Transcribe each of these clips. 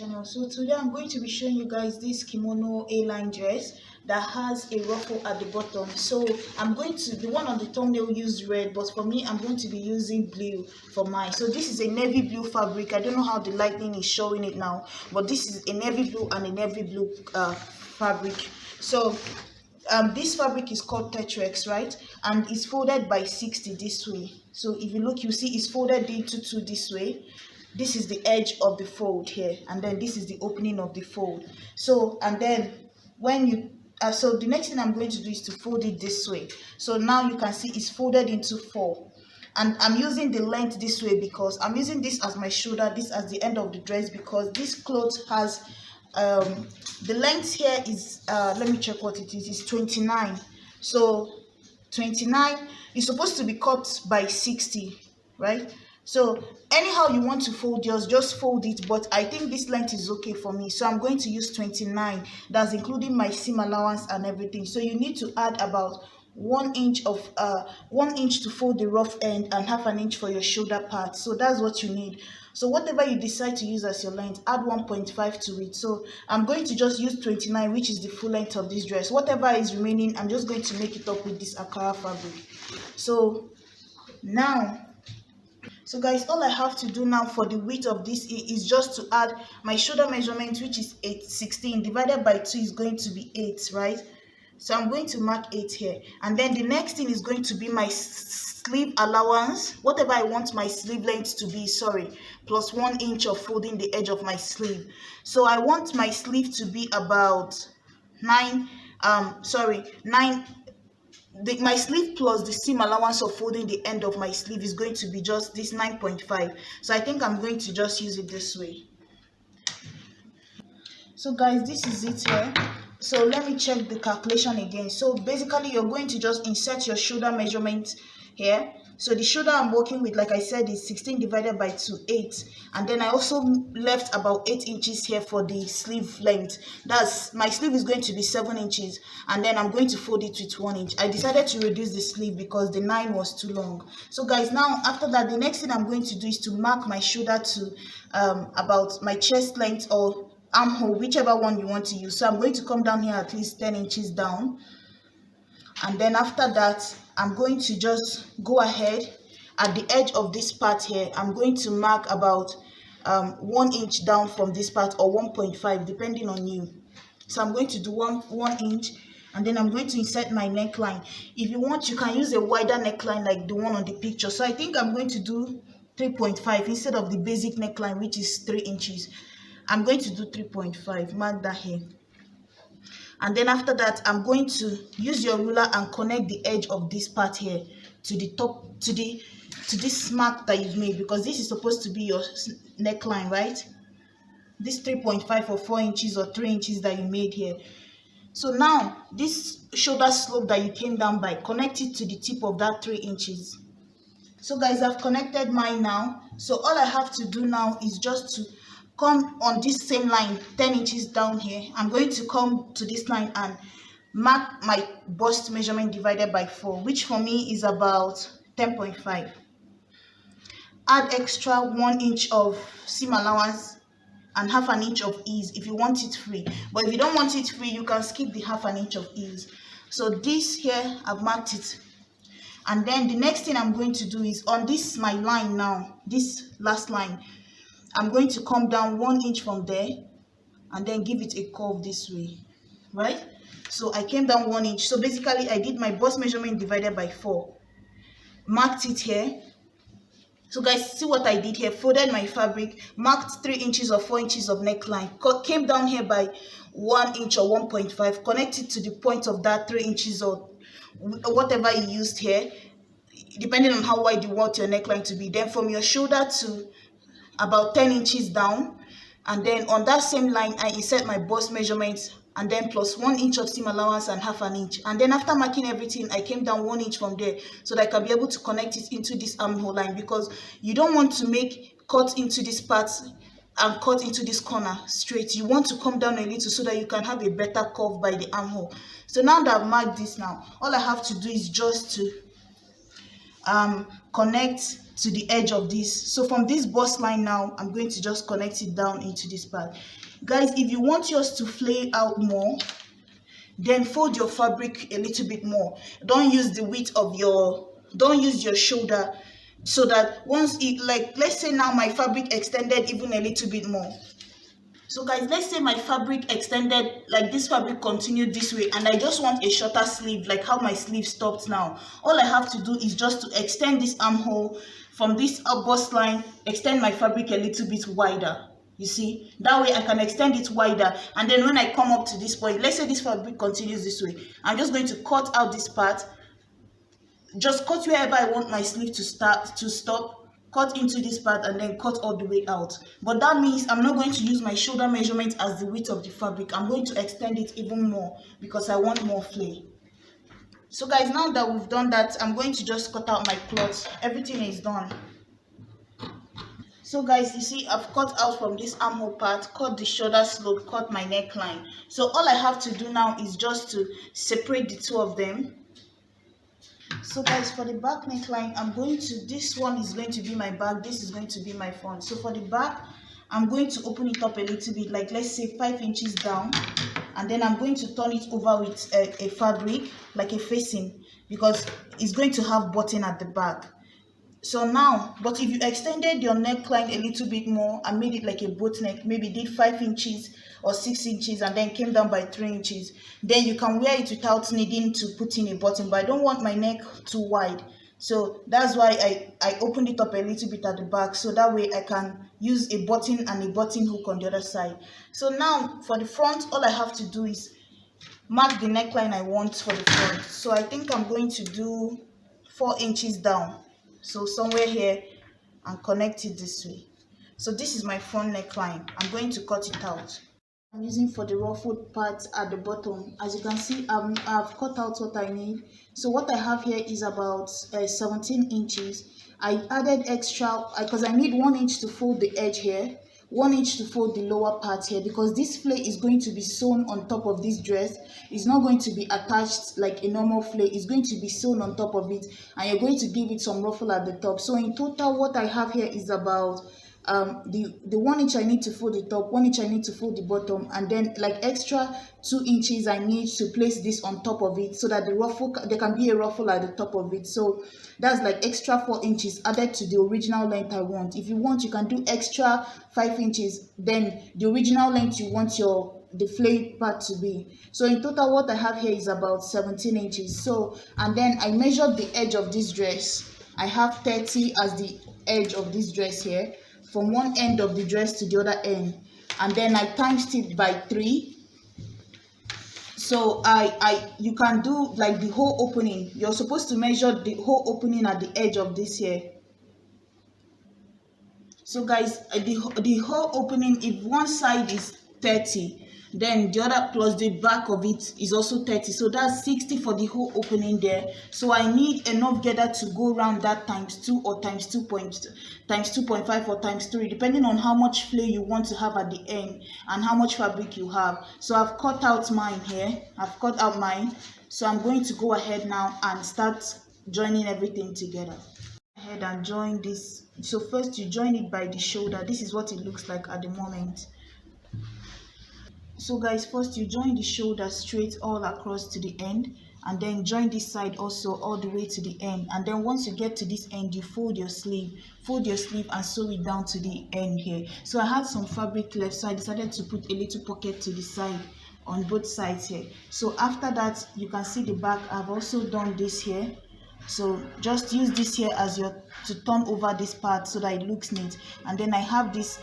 channel. So today I'm going to be showing you guys this kimono A-line dress that has a ruffle at the bottom. So I'm going to, the one on the thumbnail used red, but for me I'm going to be using blue for mine. So this is a navy blue fabric. I don't know how the lighting is showing it now, but this is a navy blue and a navy blue fabric. So this fabric is called Tetrex, right? And it's folded by 60 this way. So if you look, you see it's folded into two this way. This is the edge of the fold here, and then this is the opening of the fold. So and then when you so the next thing I'm going to do is to fold it this way. So now you can see it's folded into four, and I'm using the length this way because I'm using this as my shoulder, this as the end of the dress, because this cloth has the length here is let me check what it is. It's 29. So 29 is supposed to be cut by 60, right? So anyhow you want to fold yours, just fold it, but I think this length is okay for me, so I'm going to use 29. That's including my seam allowance and everything. So you need to add about 1 inch of 1 inch to fold the rough end and half an inch for your shoulder part. So that's what you need. So whatever you decide to use as your length, add 1.5 to it. So I'm going to just use 29, which is the full length of this dress. Whatever is remaining, I'm just going to make it up with this Akara fabric. So now, so guys, all I have to do now for the width of this is just to add my shoulder measurement, which is 16 divided by 2 is going to be 8, right? So I'm going to mark 8 here, and then the next thing is going to be my sleeve allowance, whatever I want my sleeve length to be, plus 1 inch of folding the edge of my sleeve. So I want my sleeve to be about 9 my sleeve plus the seam allowance of folding the end of my sleeve is going to be just this 9.5. So I think I'm going to just use it this way. So guys, this is it here. So let me check the calculation again. So basically you're going to just insert your shoulder measurement here. So the shoulder I'm working with, like I said, is 16 divided by 2, 8. And then I also left about 8 inches here for the sleeve length. That's, my sleeve is going to be 7 inches. And then I'm going to fold it with 1 inch. I decided to reduce the sleeve because the 9 was too long. So guys, now after that, the next thing I'm going to do is to mark my shoulder to about my chest length or armhole, whichever one you want to use. So I'm going to come down here at least 10 inches down. And then after that, I'm going to just go ahead at the edge of this part here. I'm going to mark about 1 inch down from this part, or 1.5 depending on you. So I'm going to do one inch, and then I'm going to insert my neckline. If you want, you can use a wider neckline like the one on the picture. So I think I'm going to do 3.5 instead of the basic neckline, which is 3 inches. I'm going to do 3.5, mark that here. And then after that, I'm going to use your ruler and connect the edge of this part here to the top, to this mark that you've made, because this is supposed to be your neckline, right? This 3.5 or 4 inches or 3 inches that you made here. So now this shoulder slope that you came down by, connect it to the tip of that 3 inches. So guys, I've connected mine now. So all I have to do now is just to come on this same line 10 inches down here. I'm going to come to this line and mark my bust measurement divided by 4, which for me is about 10.5. Add extra 1 inch of seam allowance and half an inch of ease if you want it free, but if you don't want it free, you can skip the half an inch of ease. So this here, I've marked it. And then the next thing I'm going to do is on this my line now, this last line, I'm going to come down 1 inch from there and then give it a curve this way, right? So I came down 1 inch. So basically I did my bust measurement divided by 4, marked it here. So guys, see what I did here? Folded my fabric, marked 3 inches or 4 inches of neckline, came down here by 1 inch or 1.5, connected to the point of that 3 inches or whatever you used here, depending on how wide you want your neckline to be. Then from your shoulder to about 10 inches down, and then on that same line I insert my bust measurements, and then plus 1 inch of seam allowance and half an inch. And then after marking everything, I came down 1 inch from there so that I can be able to connect it into this armhole line, because you don't want to make cut into this part and cut into this corner straight. You want to come down a little so that you can have a better curve by the armhole. So now that I've marked this, now all I have to do is just to connect to the edge of this. So from this bust line now, I'm going to just connect it down into this part. Guys, if you want yours to flay out more, then fold your fabric a little bit more. Don't use the width of don't use your shoulder, so that once it, like, let's say now my fabric extended even a little bit more. So guys, let's say my fabric extended, like this fabric continued this way, and I just want a shorter sleeve, like how my sleeve stopped now. All I have to do is just to extend this armhole from this bust line, extend my fabric a little bit wider. You see, that way I can extend it wider, and then when I come up to this point, let's say this fabric continues this way, I'm just going to cut out this part, just cut wherever I want my sleeve to stop, cut into this part, and then cut all the way out. But that means I'm not going to use my shoulder measurement as the width of the fabric. I'm going to extend it even more because I want more flay. So guys, now that we've done that, I'm going to just cut out my cloth. Everything is done. So guys, you see, I've cut out from this armhole part, cut the shoulder slope, cut my neckline. So all I have to do now is just to separate the two of them. So guys, for the back neckline, this one is going to be my back, this is going to be my front. So for the back, I'm going to open it up a little bit, like let's say 5 inches down, and then I'm going to turn it over with a fabric, like a facing, because it's going to have button at the back. So now, but if you extended your neckline a little bit more and made it like a boat neck, maybe did 5 inches or 6 inches and then came down by 3 inches, then you can wear it without needing to put in a button. But I don't want my neck too wide, so that's why I opened it up a little bit at the back, so that way I can use a button and a button hook on the other side. So now for the front, all I have to do is mark the neckline I want for the front. So I think I'm going to do 4 inches down, so somewhere here, and connect it this way. So this is my front neckline. I'm going to cut it out. I'm using for the ruffled part at the bottom. As you can see, I've cut out what I need. So what I have here is about 17 inches. I added extra because I need 1 inch to fold the edge here, 1 inch to fold the lower part here, because this flay is going to be sewn on top of this dress. It's not going to be attached like a normal flay. It's going to be sewn on top of it, and you're going to give it some ruffle at the top. So in total, what I have here is about the 1 inch I need to fold the top, 1 inch I need to fold the bottom, and then like extra 2 inches I need to place this on top of it, so that the ruffle, there can be a ruffle at the top of it. So that's like extra 4 inches added to the original length I want. If you want, you can do extra 5 inches, then the original length you want the flay part to be. So in total, what I have here is about 17 inches. So, and then I measured the edge of this dress. I have 30 as the edge of this dress here, from one end of the dress to the other end, and then I times it by 3. So you can do like the whole opening. You're supposed to measure the whole opening at the edge of this here. So guys, the whole opening, if one side is 30, then the other plus the back of it is also 30, so that's 60 for the whole opening there. So I need enough gather to go around that times 2 or times 2.5 or times 3, depending on how much flay you want to have at the end and how much fabric you have. So I've cut out mine here. So I'm going to go ahead now and start joining everything together. Ahead and join this. So first you join it by the shoulder. This is what it looks like at the moment. So guys, first you join the shoulder straight all across to the end, and then join this side also all the way to the end. And then once you get to this end, you fold your sleeve and sew it down to the end here. So I had some fabric left, so I decided to put a little pocket to the side on both sides here. So after that, you can see the back. I've also done this here. So just use this here as to turn over this part so that it looks neat. And then I have this.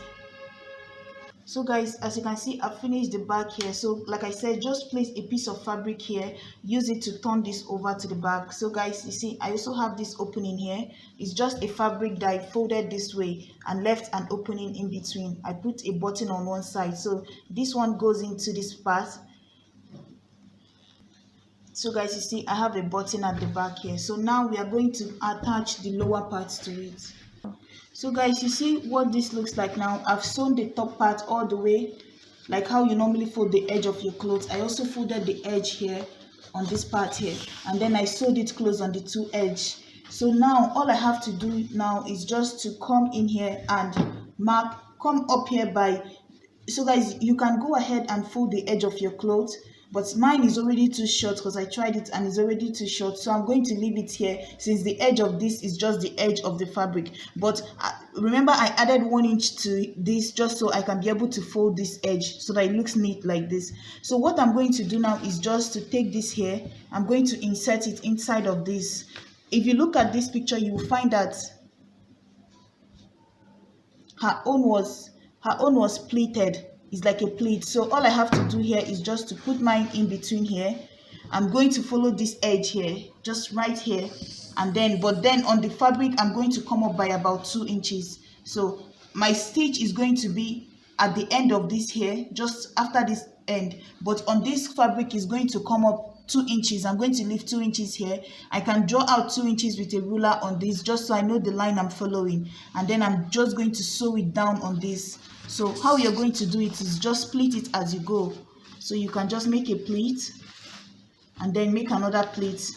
So guys, as you can see, I've finished the back here. So like I said, just place a piece of fabric here, use it to turn this over to the back. So guys, you see, I also have this opening here. It's just a fabric that I folded this way and left an opening in between. I put a button on one side, so this one goes into this part. So guys, you see, I have a button at the back here. So now we are going to attach the lower parts to it. So guys, you see what this looks like now. I've sewn the top part all the way, like how you normally fold the edge of your clothes. I also folded the edge here on this part here, and then I sewed it close on the two edge So now all I have to do now is just to come in here and mark, come up here by, so guys, you can go ahead and fold the edge of your clothes, but mine is already too short because I tried it and it's already too short, so I'm going to leave it here since the edge of this is just the edge of the fabric. But remember, I added 1 inch to this just so I can be able to fold this edge so that it looks neat like this. So what I'm going to do now is just to take this here, I'm going to insert it inside of this. If you look at this picture, you will find that her own was pleated. It's like a pleat. So all I have to do here is just to put mine in between here. I'm going to follow this edge here, just right here, and then, but then on the fabric I'm going to come up by about 2 inches. So my stitch is going to be at the end of this here, just after this end, but on this fabric is going to come up 2 inches. I'm going to leave 2 inches here. I can draw out 2 inches with a ruler on this just so I know the line I'm following, and then I'm just going to sew it down on this. So how you're going to do it is just split it as you go. So you can just make a pleat and then make another pleat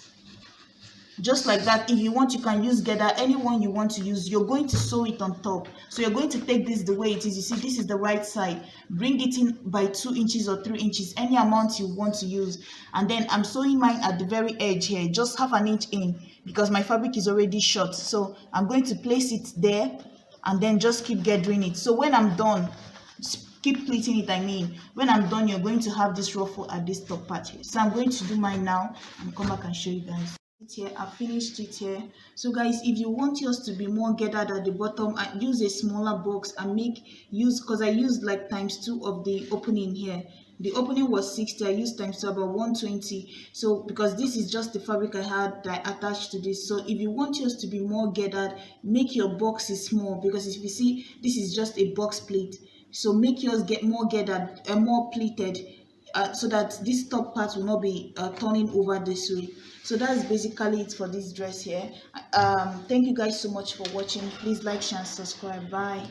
just like that. If you want, you can use gather, any one you want to use. You're going to sew it on top. So you're going to take this the way it is. You see, this is the right side, bring it in by 2 inches or 3 inches, any amount you want to use. And then I'm sewing mine at the very edge here, just half an inch in, because my fabric is already short. So I'm going to place it there and then just keep gathering it. So when I'm done, keep pleating it, I mean, when I'm done, you're going to have this ruffle at this top part here. So I'm going to do mine now and come back and show you guys. Here, I finished it here. So guys, if you want yours to be more gathered at the bottom, I use a smaller box and because I used like ×2 of the opening here. The opening was 60, I used ×2, about 120. So because this is just the fabric I had that attached to this. So if you want yours to be more gathered, make your boxes small, because if you see, this is just a box plate. So make yours get more gathered and more pleated, so that this top part will not be turning over this way. So that's basically it for this dress here. Thank you guys so much for watching. Please like, share, and subscribe. Bye.